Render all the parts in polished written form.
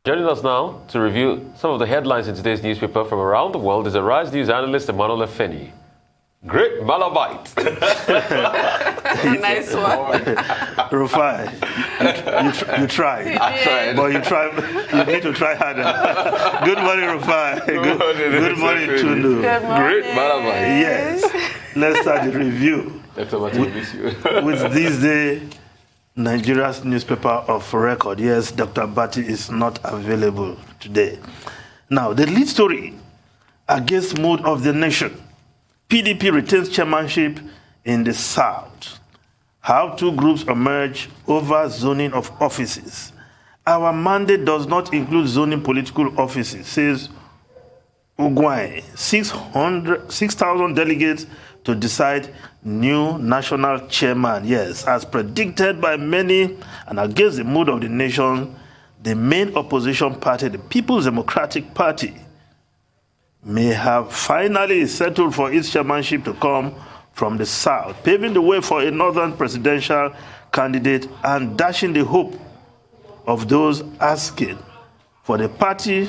Joining us now to review some of the headlines in today's newspaper from around the world is Arise News analyst Emmanuel Efeni. Great Malabite. Nice one. Rufai, you try. But you need to try harder. Good morning, Rufai. Good morning, Tunu. Great Malabite. Yes. Let's start the review with this day, Nigeria's newspaper of record. Yes, Dr. Bati is not available today. Now, the lead story, against mood of the nation. PDP retains chairmanship in the South. How two groups emerge over zoning of offices. Our mandate does not include zoning political offices, says Ugwai. 6,000 delegates to decide new national chairman. Yes, as predicted by many and against the mood of the nation, the main opposition party, the People's Democratic Party, may have finally settled for its chairmanship to come from the South, paving the way for a northern presidential candidate and dashing the hope of those asking for the party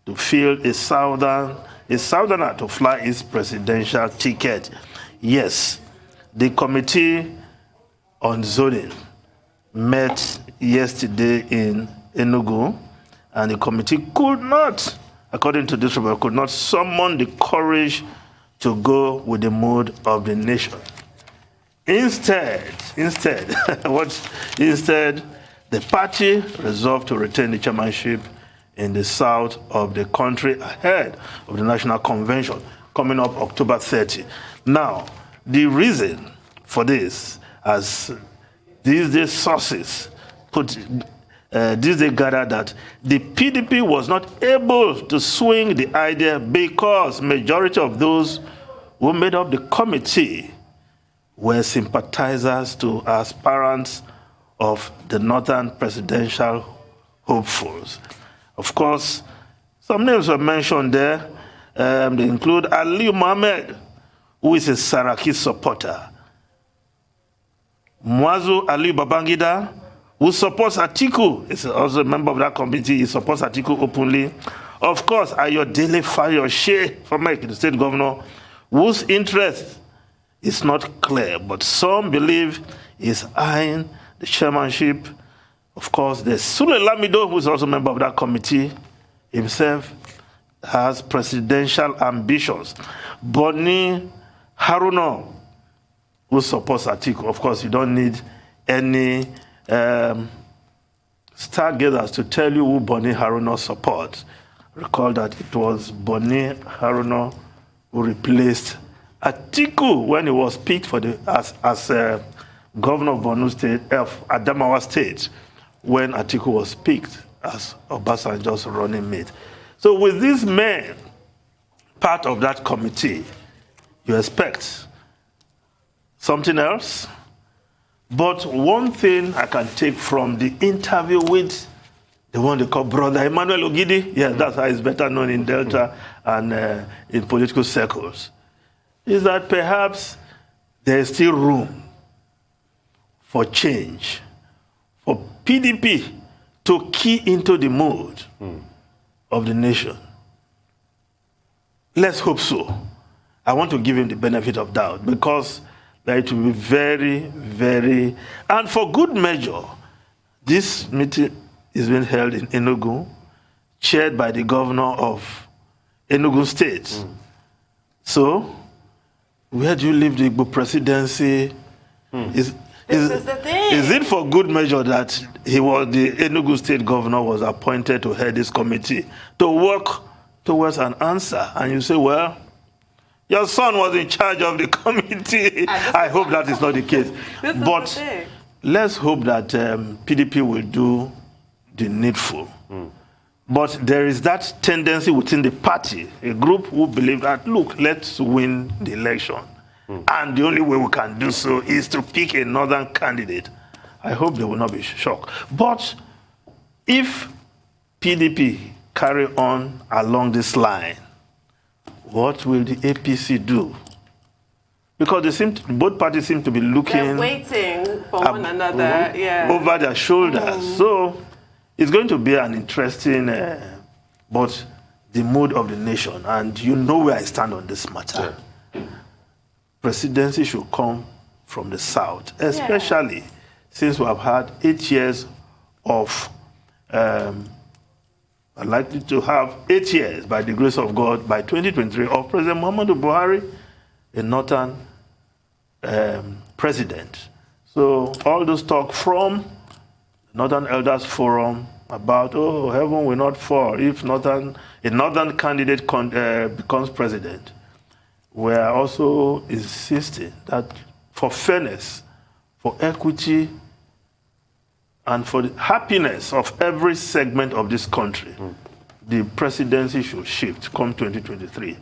to field a southerner to fly its presidential ticket. Yes, the Committee on Zoning met yesterday in Enugu, and the committee could not, according to this report, could not summon the courage to go with the mood of the nation. Instead, the party resolved to retain the chairmanship in the south of the country ahead of the National Convention coming up October 30. Now, the reason for this, as these days sources they gather that the PDP was not able to swing the idea because majority of those who made up the committee were sympathizers to aspirants of the northern presidential hopefuls. Of course, some names were mentioned there. They include Ali Mohammed, who is a Saraki supporter. Mwazu Ali Babangida, who supports Atiku, is also a member of that committee. He supports Atiku openly. Of course, Ayodele Fayose, former the state governor, whose interest is not clear, but some believe is eyeing the chairmanship. Of course, there's Sule Lamido, who is also a member of that committee, himself has presidential ambitions. Boni Haruna, who supports Atiku. Of course, you don't need any stargazers to tell you who Boni Haruna supports. Recall that it was Boni Haruna who replaced Atiku when he was picked for as governor of Borno State, Adamawa State, when Atiku was picked as Obasanjo's running mate. So with these men, part of that committee, you expect something else? But one thing I can take from the interview with the one they call Brother Emmanuel Ogidi, yes, that's how he's better known in Delta and in political circles, is that perhaps there is still room for change, for PDP to key into the mood of the nation. Let's hope so. I want to give him the benefit of doubt because it will be very, very, and for good measure, this meeting is being held in Enugu, chaired by the governor of Enugu State. So, where do you leave the Igbo presidency? Is it for good measure that the Enugu State governor was appointed to head this committee to work towards an answer? And you say, well, your son was in charge of the committee. I hope that is not the case. But let's hope that PDP will do the needful. But there is that tendency within the party, a group who believe that, look, let's win the election. And the only way we can do so is to pick a northern candidate. I hope they will not be shocked. But if PDP carry on along this line, what will the APC do? Because both parties seem to be looking... They're waiting for one another, over their shoulders. So It's going to be an interesting, but the mood of the nation, and you know where I stand on this matter. Yeah. Presidency should come from the South, especially since we have had 8 years of, likely to have 8 years, by the grace of God, by 2023, of President Muhammadu Buhari, a northern president. So all those talk from Northern Elders Forum about, oh, heaven will not fall if a northern candidate becomes president. We are also insisting that for fairness, for equity, and for the happiness of every segment of this country, the presidency should shift come 2023.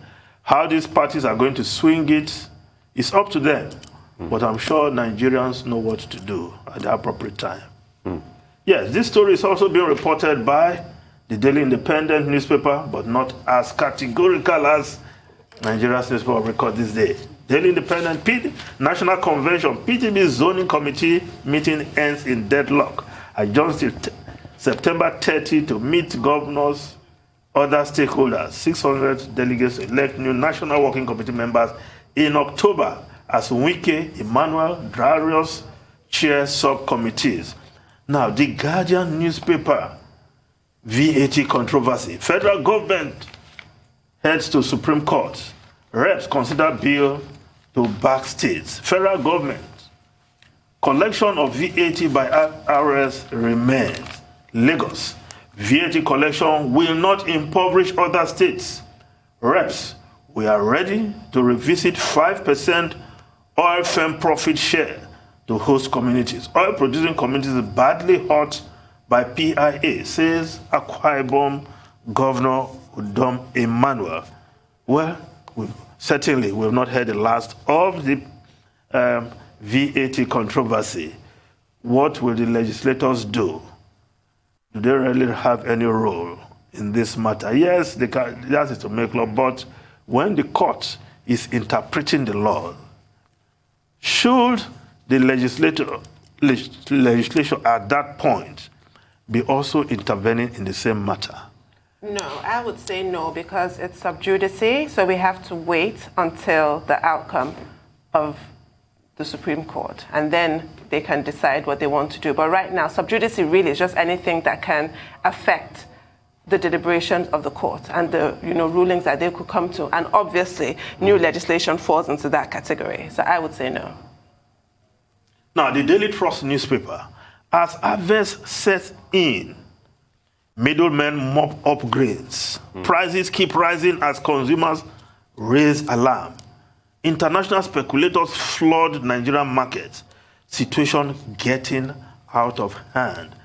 How these parties are going to swing it is up to them. But I'm sure Nigerians know what to do at the appropriate time. Yes, this story is also being reported by the Daily Independent newspaper, but not as categorical as Nigeria's newspaper of record this day. Daily Independent, National Convention, PTB Zoning Committee meeting ends in deadlock. Adjourned till September 30 to meet governors, other stakeholders. 600 delegates elect new National Working Committee members in October as Wike, Emmanuel, Darius chair subcommittees. Now, the Guardian newspaper, VAT controversy. Federal government heads to Supreme Court. Reps consider bill to back states. Federal government. Collection of VAT by IRS remains. Lagos. VAT collection will not impoverish other states. Reps, we are ready to revisit 5% oil firm profit share to host communities. Oil-producing communities are badly hurt by PIA, says Akwa Ibom Governor Udom Emmanuel. Well, certainly we have not heard the last of the VAT controversy. What will the legislators do? Do they really have any role in this matter? Yes, they can, that is to make law, but when the court is interpreting the law, should the legislature at that point be also intervening in the same matter? No, I would say no, because it's sub judice, so we have to wait until the outcome of the Supreme Court, and then they can decide what they want to do. But right now, sub judice really is just anything that can affect the deliberations of the court and the rulings that they could come to. And obviously, new legislation falls into that category. So I would say no. Now, the Daily Trust newspaper, as harvest sets in, middlemen mop up grains. Prices keep rising as consumers raise alarm. International speculators flood Nigerian markets. Situation getting out of hand.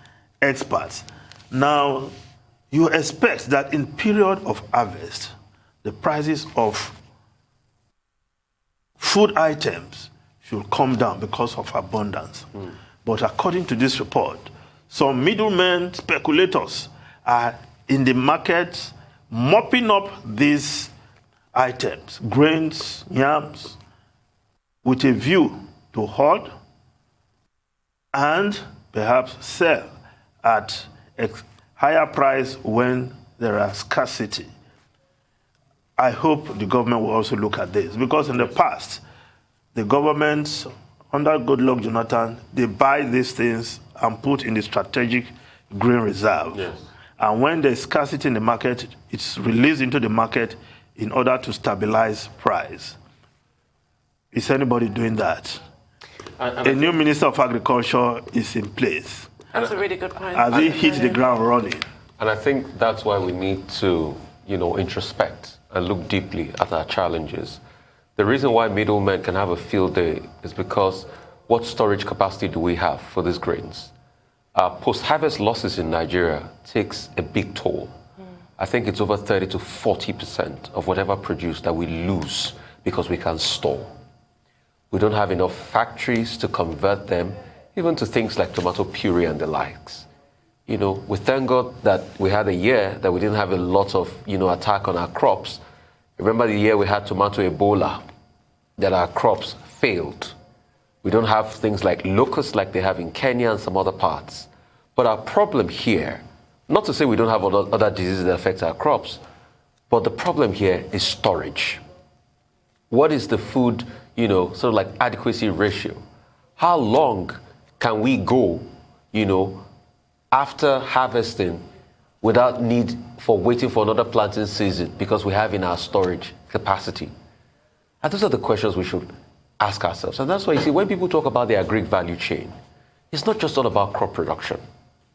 Experts. Now, you expect that in period of harvest, the prices of food items should come down because of abundance. But according to this report, some middlemen speculators are in the market mopping up these items, grains, yams, with a view to hoard and perhaps sell at a higher price when there are scarcity. I hope the government will also look at this, because in the past, the governments under Goodluck Jonathan, they buy these things and put in the strategic grain reserve. Yes. And when there's scarcity in the market, it's released into the market in order to stabilize price. Is anybody doing that? A new Minister of Agriculture is in place. That's a really good point. As he hit the ground running. And I think that's why we need to, introspect and look deeply at our challenges. The reason why middlemen can have a field day is because what storage capacity do we have for these grains? Post-harvest losses in Nigeria takes a big toll. I think it's over 30 to 40% of whatever produced that we lose because we can't store. We don't have enough factories to convert them, even to things like tomato puree and the likes. We thank God that we had a year that we didn't have a lot of, attack on our crops. Remember the year we had tomato Ebola, that our crops failed. We don't have things like locusts like they have in Kenya and some other parts. But our problem here Not to say we don't have other diseases that affect our crops, but the problem here is storage. What is the food, sort of like adequacy ratio? How long can we go, after harvesting without need for waiting for another planting season because we have in our storage capacity? And those are the questions we should ask ourselves. And that's why you see, when people talk about the agri value chain, it's not just all about crop production.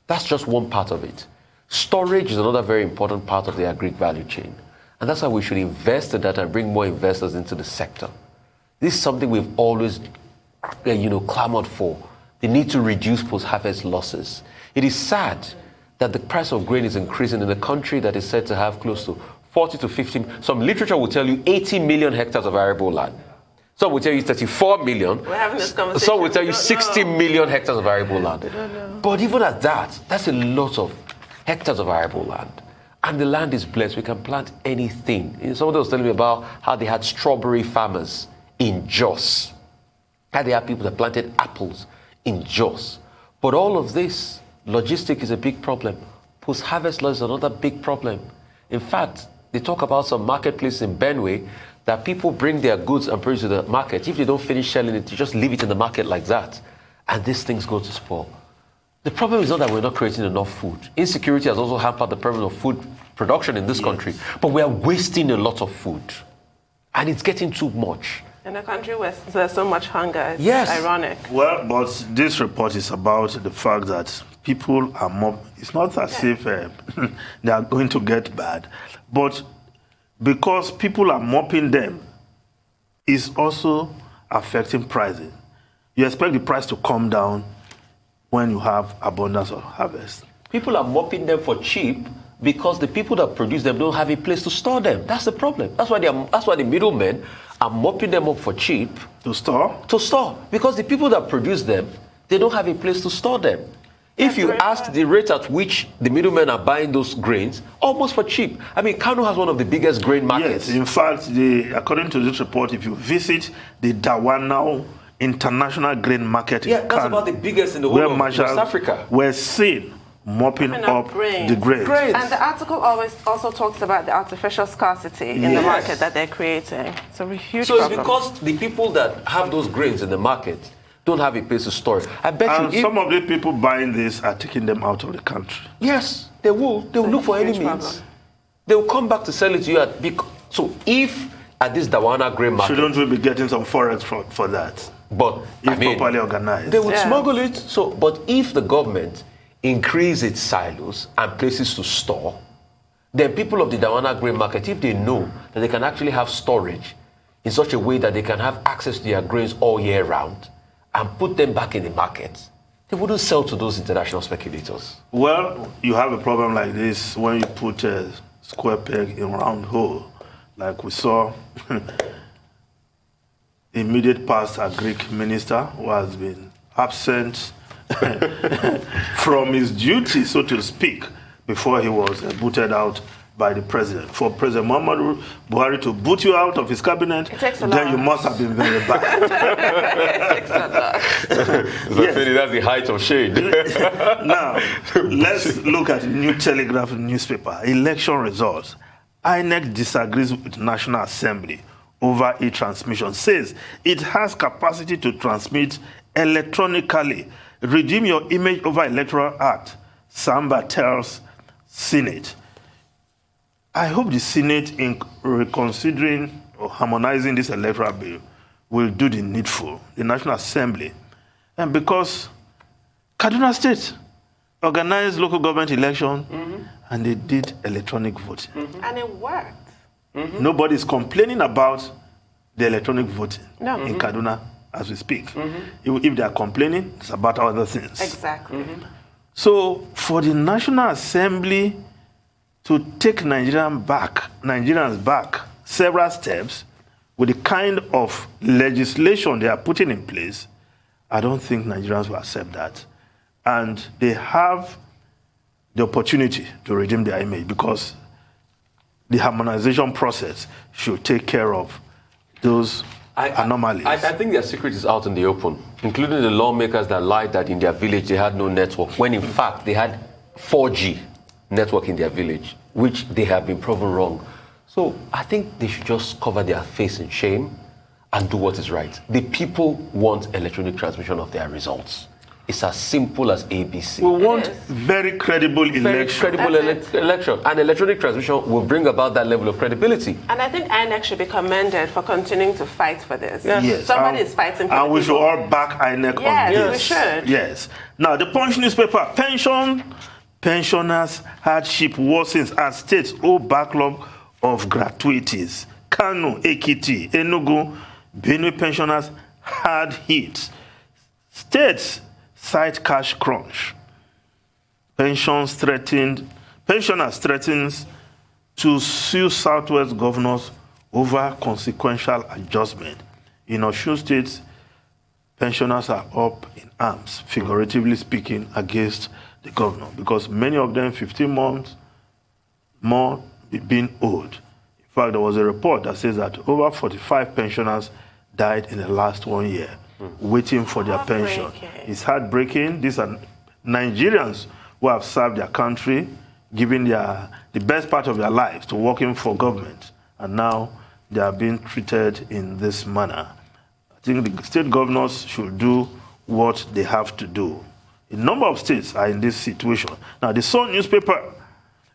That's just one part of it. Storage is another very important part of the agri value chain. And that's why we should invest in that and bring more investors into the sector. This is something we've always, clamored for. The need to reduce post-harvest losses. It is sad that the price of grain is increasing in a country that is said to have close to 40 to 50, some literature will tell you 80 million hectares of arable land. Some will tell you 34 million. We're having this conversation. Some will tell you 60 million hectares of arable land. I don't know. But even at that, that's a lot of hectares of arable land. And the land is blessed. We can plant anything. Somebody was telling me about how they had strawberry farmers in Jos. How they had people that planted apples in Jos. But all of this, logistics is a big problem. Post-harvest loss is another big problem. In fact, they talk about some marketplace in Benue that people bring their goods and produce to the market. If they don't finish selling it, you just leave it in the market like that. And these things go to spoil. The problem is not that we're not creating enough food. Insecurity has also hampered the problem of food production in this country. But we are wasting a lot of food. And it's getting too much. In a country where there's so much hunger, it's ironic. Well, but this report is about the fact that people are more, it's not as if they are going to get bad, but because people are mopping them, is also affecting pricing. You expect the price to come down when you have abundance of harvest. People are mopping them for cheap because the people that produce them don't have a place to store them. That's the problem. That's why the middlemen are mopping them up for cheap. To store? To store. Because the people that produce them, they don't have a place to store them. If you ask the rate at which the middlemen are buying those grains, almost for cheap. I mean, Kano has one of the biggest grain markets. Yes, in fact, according to this report, if you visit the Dawanau International Grain Market in that's Kano, about the biggest in the whole of West Africa. We're seen mopping up the grains. And the article also talks about the artificial scarcity in the market that they're creating. It's a huge problem. So it's because the people that have those grains in the market don't have a place to store it. I bet you some of the people buying this are taking them out of the country. Yes, they will. They will look for any means. They will come back to sell it to you at big. So if at this Dawana grain market, shouldn't we be getting some forex for that? But if properly organized, they would smuggle it. So, but if the government increase its silos and places to store, then people of the Dawana grain market, if they know that they can actually have storage in such a way that they can have access to their grains all year round and put them back in the market, they wouldn't sell to those international speculators. Well, you have a problem like this when you put a square peg in round hole, like we saw immediate past a Greek minister who has been absent from his duty, so to speak, before he was booted out by the president. For President Muhammadu Buhari to boot you out of his cabinet, then you must have been very bad. It takes a lot. That's the height of shade. Now, let's look at the New Telegraph newspaper. Election results. INEC disagrees with National Assembly over e-transmission, says it has capacity to transmit electronically. Redeem your image over Electoral Act, Samba tells Senate. I hope the Senate, in reconsidering or harmonizing this electoral bill, will do the needful, the National Assembly. And because Kaduna State organized local government election and they did electronic voting. And it worked. Nobody's complaining about the electronic voting in Kaduna as we speak. If they are complaining, it's about other things. Exactly. So for the National Assembly to take Nigerians back several steps with the kind of legislation they are putting in place, I don't think Nigerians will accept that. And they have the opportunity to redeem their image because the harmonization process should take care of those anomalies. I think their secret is out in the open, including the lawmakers that lied that in their village they had no network, when in fact they had 4G. network in their village, which they have been proven wrong. So I think they should just cover their face in shame and do what is right. The people want electronic transmission of their results. It's as simple as ABC. We want very credible election. Very credible election. And electronic transmission will bring about that level of credibility. And I think INEC should be commended for continuing to fight for this. Yes. Somebody is fighting for and we should all back INEC on this. Yes, we should. Yes. Now, the Punch newspaper, pensioners' hardship worsens as states owe backlog of gratuities. Kano, Ekiti, Enugu, Benue pensioners hard hit. States cite cash crunch. Pensioners threatens to sue Southwest governors over consequential adjustment. In Osun State, pensioners are up in arms, figuratively speaking, against the governor because many of them 15 months more being owed. In fact, there was a report that says that over 45 pensioners died in the last 1 year. Waiting for their pension. It's heartbreaking. These are Nigerians who have served their country, giving the best part of their lives to working for government, and now they are being treated in this manner. I think the state governors should do what they have to do. A number of states are in this situation. Now, the Sun newspaper,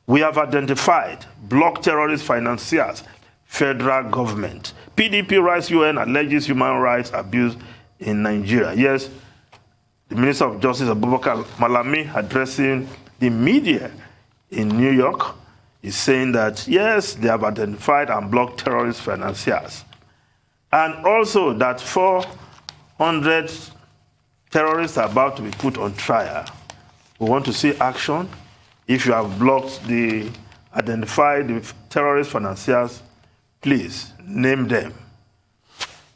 we have identified block terrorist financiers, federal government. PDP writes UN alleges human rights abuse in Nigeria. Yes, the Minister of Justice, Abubakar Malami, addressing the media in New York, is saying that, yes, they have identified and blocked terrorist financiers. And also that 400 terrorists are about to be put on trial. We want to see action. If you have identified the terrorist financiers, please name them.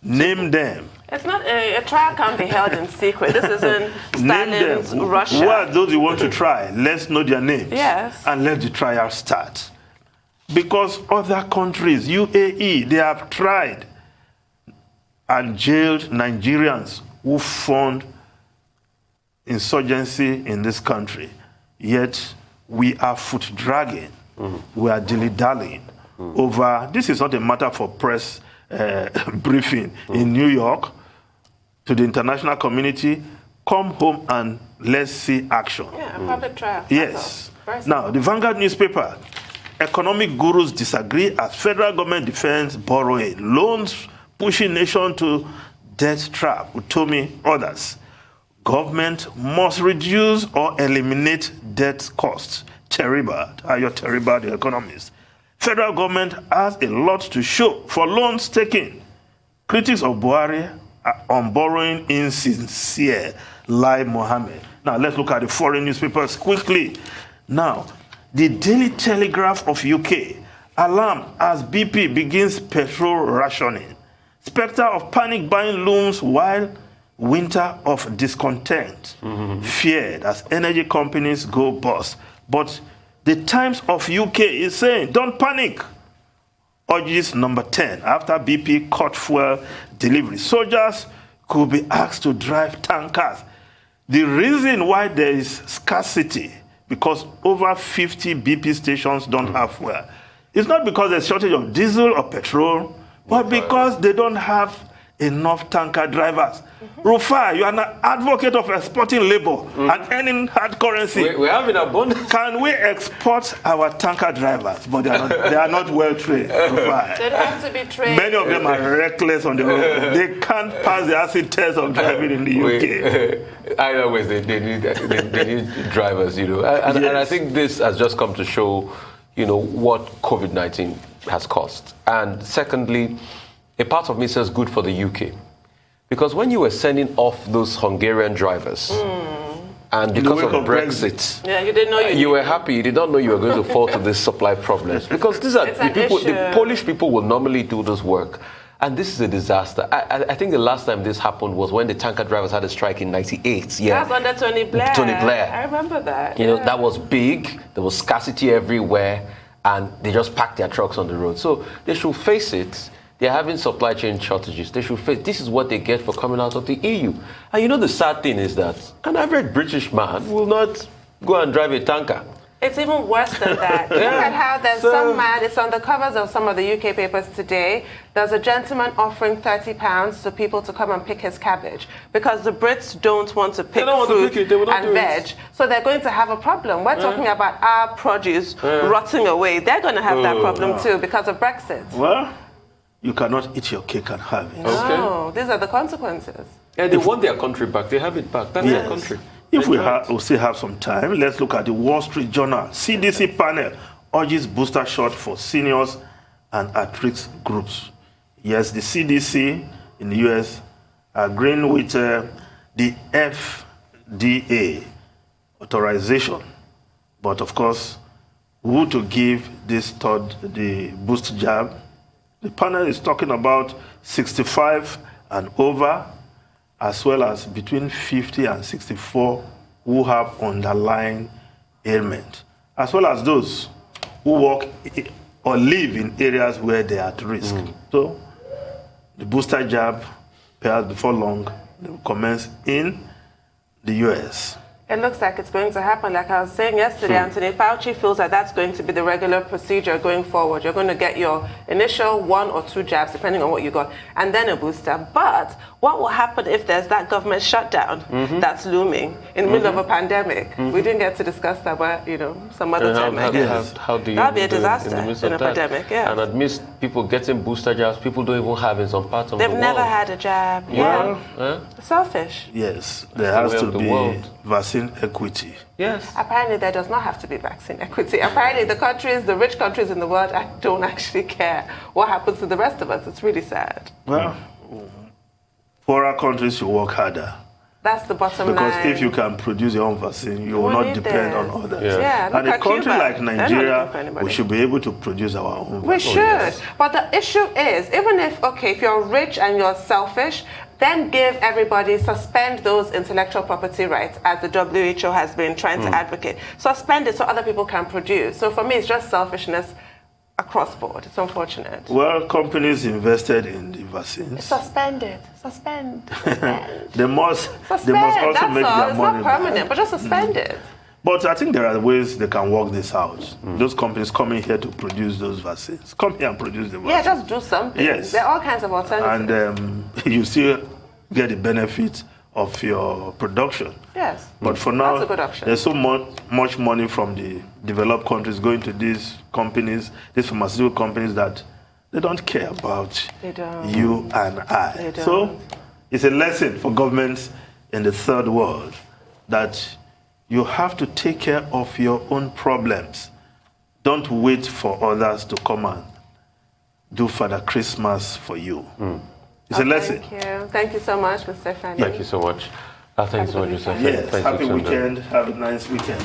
Name them. It's not a trial can't be held in secret. This isn't Stalin's Russia. Who are those you want to try? Let's know their names. Yes. And let the trial start. Because other countries, UAE, they have tried and jailed Nigerians who fund insurgency in this country. Yet we are foot dragging. We are dilly-dallying over. This is not a matter for press briefing in New York to the international community. Come home and let's see action. Yeah, a public trial. Yes. Now, the Vanguard newspaper, economic gurus disagree as federal government defends borrowing. Loans pushing nation to debt trap. Utomi, others. Government must reduce or eliminate debt costs. Teriba, Ayo Teriba, the economist. Federal government has a lot to show for loans taken. Critics of Buhari are on borrowing insincere. Lai Mohammed. Now let's look at the foreign newspapers quickly. Now, the Daily Telegraph of UK, alarm as BP begins petrol rationing. Spectre of panic buying looms while winter of discontent feared as energy companies go bust. But the Times of UK is saying, don't panic. Urges number 10, after BP cut fuel delivery. Soldiers could be asked to drive tankers. The reason why there is scarcity, because over 50 BP stations don't have fuel. It's not because there's shortage of diesel or petrol, but because they don't have enough tanker drivers. Rufai, you are an advocate of exporting labor and earning hard currency. We have in abundance. Can we export our tanker drivers? But they are not well trained. Rufai. They have to be trained. Many of them are reckless on the road. They can't pass the acid test of driving in the UK. Either way, they need drivers, you know. And I think this has just come to show, you know, what COVID-19 has cost. And secondly, a part of me says good for the UK. Because when you were sending off those Hungarian drivers, and because of Brexit, you didn't know you were happy, you did not know you were going to fall to these supply problems. Because these are the people, the Polish people will normally do this work. And this is a disaster. I think the last time this happened was when the tanker drivers had a strike in '98. Yeah, that's under Tony Blair. Tony Blair. I remember that. You know, that was big. There was scarcity everywhere. And they just packed their trucks on the road. So they should face it. They're having supply chain shortages. They should face. This is what they get for coming out of the EU. And you know the sad thing is that an average British man will not go and drive a tanker. It's even worse than that. Look at how there's some man, it's on the covers of some of the UK papers today. There's a gentleman offering £30 to people to come and pick his cabbage because the Brits don't want to pick fruit and veg. So they're going to have a problem. We're talking about our produce rotting away. They're going to have that problem too because of Brexit. Well, you cannot eat your cake and have it. No, these are the consequences. Yeah, they want their country back. They have it back. That's their country. If we still have some time, let's look at the Wall Street Journal. CDC panel urges booster shot for seniors and at-risk groups. Yes, the CDC in the US agreeing with the FDA authorization. But of course, who to give the boost jab? The panel is talking about 65 and over, as well as between 50 and 64 who have underlying ailment, as well as those who work or live in areas where they are at risk. So the booster jab, perhaps before long, will commence in the US. It looks like it's going to happen. Like I was saying yesterday, Anthony Fauci feels that that's going to be the regular procedure going forward. You're going to get your initial 1 or 2 jabs, depending on what you got, and then a booster. But what will happen if there's that government shutdown that's looming in the middle of a pandemic? We didn't get to discuss that, but, some other time, I guess. How do you That'd be a disaster in a pandemic, And amidst people getting booster jabs, people don't even have in some parts of the world. They've never had a jab. Selfish. Yes, there has to be vaccine equity. Yes. Apparently, there does not have to be vaccine equity. Apparently, the rich countries in the world don't actually care what happens to the rest of us. It's really sad. Well, poorer countries should work harder. That's the bottom line. Because if you can produce your own vaccine, you will not depend on others. And a country like Nigeria, we should be able to produce our own vaccine. We should. But the issue is, even if you're rich and you're selfish, then give everybody, suspend those intellectual property rights, as the WHO has been trying to advocate. Suspend it so other people can produce. So for me, it's just selfishness across board. It's unfortunate. Well, companies invested in the vaccines. Suspend it. Suspend. They must also That's make all. their It's money not permanent, but just suspend it. But I think there are ways they can work this out. Those companies coming here to produce those vaccines. Come here and produce the vaccines. Yeah, just do something. Yes. There are all kinds of alternatives. And you still get the benefit of your production. Yes. But for now, that's a good option. There's so much money from the developed countries going to these companies, these pharmaceutical companies, that they don't care about you and I. They don't. So it's a lesson for governments in the third world that you have to take care of your own problems. Don't wait for others to come and do Father Christmas for you. It's a lesson. Thank you. Thank you so much, Mr. Fanny. Thank you so much. Thanks so much, Mr. Yes, happy weekend. Have a nice weekend.